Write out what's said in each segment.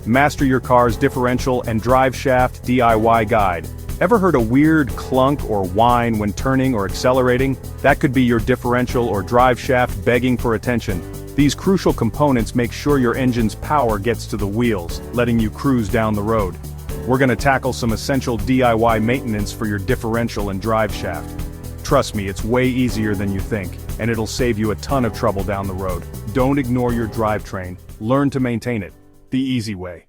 Master your car's differential and drive shaft DIY guide. Ever heard a weird clunk or whine when turning or accelerating? That could be your differential or drive shaft begging for attention. These crucial components make sure your engine's power gets to the wheels, letting you cruise down the road. We're gonna tackle some essential DIY maintenance for your differential and drive shaft. Trust me, it's way easier than you think, and it'll save you a ton of trouble down the road. Don't ignore your drivetrain. Learn to maintain it the easy way.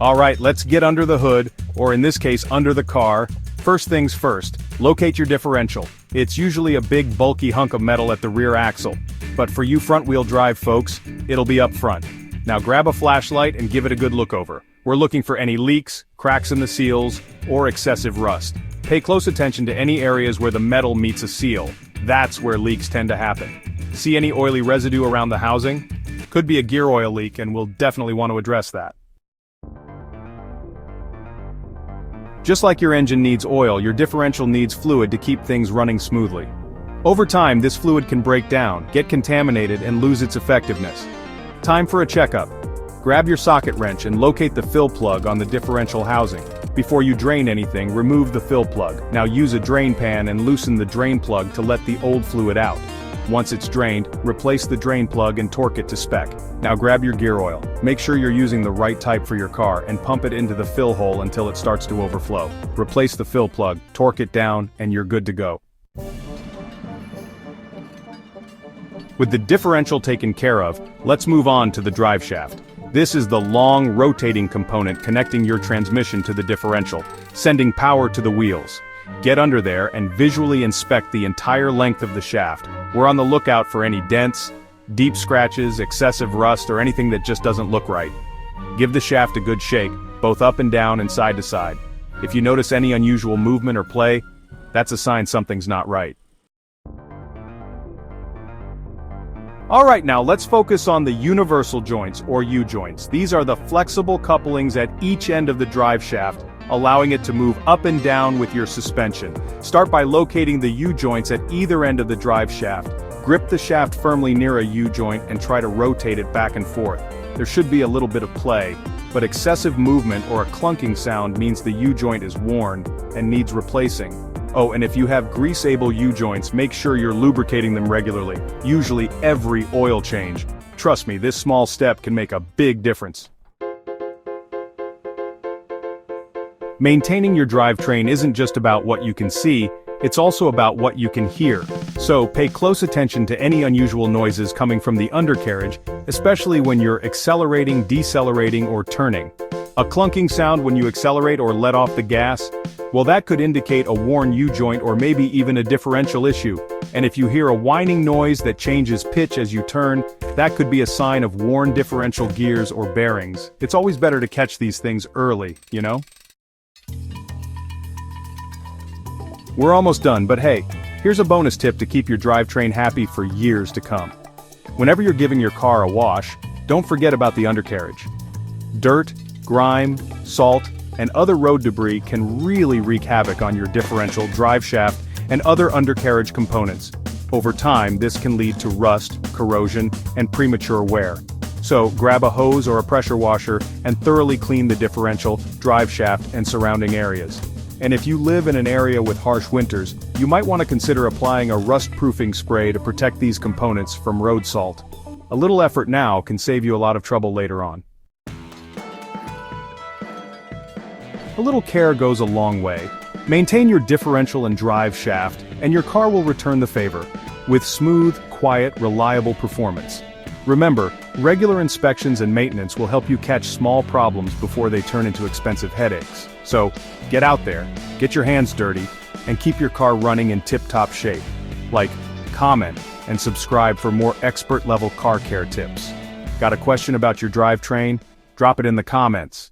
Alright, let's get under the hood, or in this case under the car. First things first, locate your differential. It's usually a big bulky hunk of metal at the rear axle, but for you front-wheel drive folks, it'll be up front. Now grab a flashlight and give it a good look over. We're looking for any leaks, cracks in the seals, or excessive rust. Pay close attention to any areas where the metal meets a seal. That's where leaks tend to happen. See any oily residue around the housing? Could be a gear oil leak, and we'll definitely want to address that. Just like your engine needs oil, your differential needs fluid to keep things running smoothly. Over time, this fluid can break down, get contaminated, and lose its effectiveness. Time for a checkup. Grab your socket wrench and locate the fill plug on the differential housing. Before you drain anything, remove the fill plug. Now use a drain pan and loosen the drain plug to let the old fluid out. Once it's drained, replace the drain plug and torque it to spec. Now grab your gear oil. Make sure you're using the right type for your car and pump it into the fill hole until it starts to overflow. Replace the fill plug, torque it down, and you're good to go. With the differential taken care of, let's move on to the drive shaft. This is the long, rotating component connecting your transmission to the differential, sending power to the wheels. Get under there and visually inspect the entire length of the shaft. We're on the lookout for any dents, deep scratches, excessive rust, or anything that just doesn't look right. Give the shaft a good shake, both up and down and side to side. If you notice any unusual movement or play, that's a sign something's not right. Alright, now let's focus on the universal joints, or U-joints. These are the flexible couplings at each end of the drive shaft, allowing it to move up and down with your suspension. Start by locating the U-joints at either end of the drive shaft. Grip the shaft firmly near a U-joint and try to rotate it back and forth. There should be a little bit of play, but excessive movement or a clunking sound means the U-joint is worn and needs replacing. Oh, and if you have greaseable U-joints, make sure you're lubricating them regularly, usually every oil change. Trust me, this small step can make a big difference. Maintaining your drivetrain isn't just about what you can see, it's also about what you can hear. So pay close attention to any unusual noises coming from the undercarriage, especially when you're accelerating, decelerating, or turning. A clunking sound when you accelerate or let off the gas? Well, that could indicate a worn U-joint or maybe even a differential issue. And if you hear a whining noise that changes pitch as you turn, that could be a sign of worn differential gears or bearings. It's always better to catch these things early, you know? We're almost done, but hey, here's a bonus tip to keep your drivetrain happy for years to come. Whenever you're giving your car a wash, don't forget about the undercarriage. Dirt, grime, salt, and other road debris can really wreak havoc on your differential, drive shaft, and other undercarriage components. Over time, this can lead to rust, corrosion, and premature wear. So, grab a hose or a pressure washer and thoroughly clean the differential, drive shaft, and surrounding areas. And if you live in an area with harsh winters, you might want to consider applying a rust-proofing spray to protect these components from road salt. A little effort now can save you a lot of trouble later on. A little care goes a long way. Maintain your differential and drive shaft, and your car will return the favor, with smooth, quiet, reliable performance. Remember, regular inspections and maintenance will help you catch small problems before they turn into expensive headaches. So, get out there, get your hands dirty, and keep your car running in tip-top shape. Like, comment, and subscribe for more expert-level car care tips. Got a question about your drivetrain? Drop it in the comments.